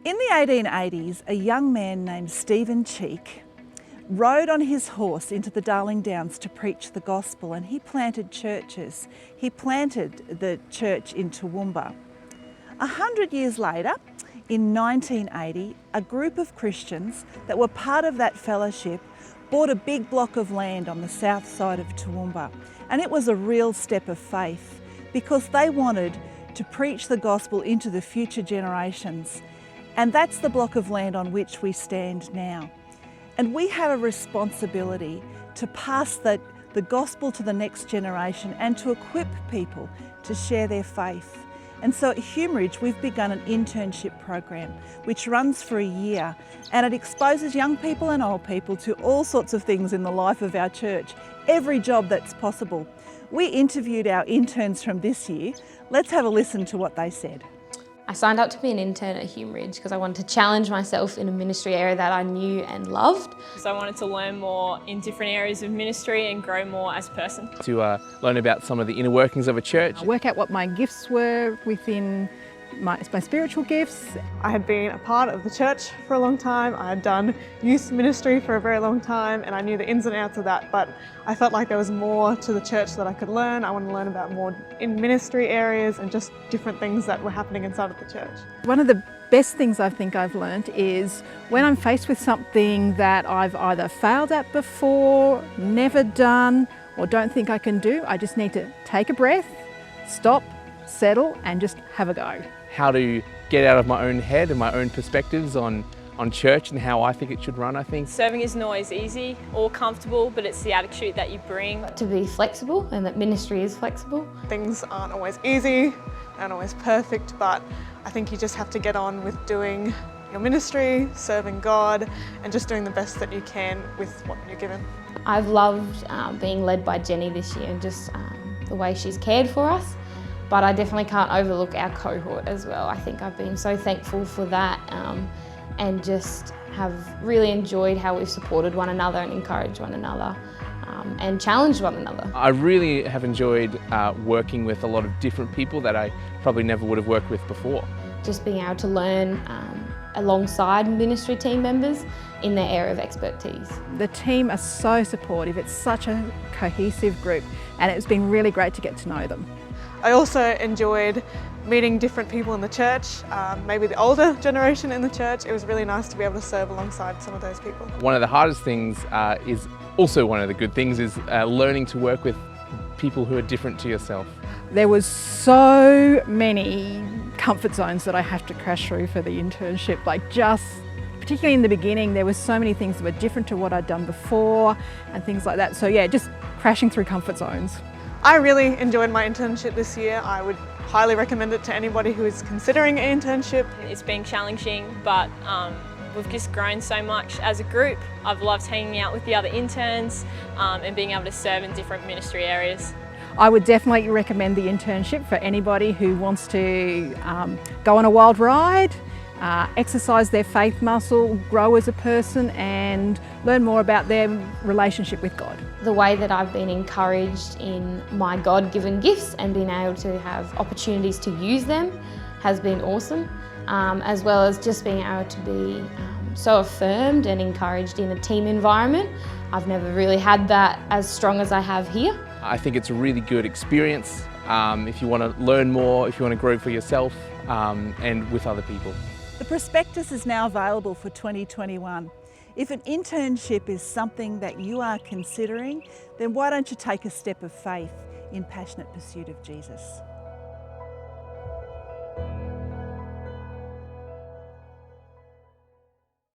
In the 1880s, a young man named Stephen Cheek rode on his horse into the Darling Downs to preach the gospel, and he planted churches. He planted the church in Toowoomba. 100 years later, in 1980, a group of Christians that were part of that fellowship bought a big block of land on the south side of Toowoomba, and it was a real step of faith because they wanted to preach the gospel into the future generations. And that's the block of land on which we stand now. And we have a responsibility to pass the gospel to the next generation and to equip people to share their faith. And so at HumeRidge, we've begun an internship program which runs for a year, and it exposes young people and old people to all sorts of things in the life of our church, every job that's possible. We interviewed our interns from this year. Let's have a listen to what they said. I signed up to be an intern at HumeRidge because I wanted to challenge myself in a ministry area that I knew and loved. So I wanted to learn more in different areas of ministry and grow more as a person. To learn about some of the inner workings of a church. Work out what my gifts were within my spiritual gifts. I had been a part of the church for a long time. I had done youth ministry for a very long time, and I knew the ins and outs of that, but I felt like there was more to the church that I could learn. I wanted to learn about more in ministry areas and just different things that were happening inside of the church. One of the best things I think I've learned is when I'm faced with something that I've either failed at before, never done, or don't think I can do, I just need to take a breath, stop, settle, and just have a go. How to get out of my own head and my own perspectives on church and how I think it should run, I think. Serving isn't always easy or comfortable, but it's the attitude that you bring. To be flexible, and that ministry is flexible. Things aren't always easy, aren't always perfect, but I think you just have to get on with doing your ministry, serving God, and just doing the best that you can with what you're given. I've loved being led by Jenny this year and just the way she's cared for us. But I definitely can't overlook our cohort as well. I think I've been so thankful for that and just have really enjoyed how we've supported one another and encouraged one another and challenged one another. I really have enjoyed working with a lot of different people that I probably never would have worked with before. Just being able to learn alongside ministry team members in their area of expertise. The team are so supportive. It's such a cohesive group, and it's been really great to get to know them. I also enjoyed meeting different people in the church, maybe the older generation in the church. It was really nice to be able to serve alongside some of those people. One of the hardest things is also one of the good things is learning to work with people who are different to yourself. There was so many comfort zones that I have to crash through for the internship. Particularly in the beginning, there were so many things that were different to what I'd done before and things like that. So yeah, just crashing through comfort zones. I really enjoyed my internship this year. I would highly recommend it to anybody who is considering an internship. It's been challenging, but we've just grown so much as a group. I've loved hanging out with the other interns and being able to serve in different ministry areas. I would definitely recommend the internship for anybody who wants to go on a wild ride, exercise their faith muscle, grow as a person, and learn more about their relationship with God. The way that I've been encouraged in my God-given gifts and being able to have opportunities to use them has been awesome, as well as just being able to be so affirmed and encouraged in a team environment. I've never really had that as strong as I have here. I think it's a really good experience if you want to learn more, if you want to grow for yourself and with other people. The prospectus is now available for 2021. If an internship is something that you are considering, then why don't you take a step of faith in passionate pursuit of Jesus?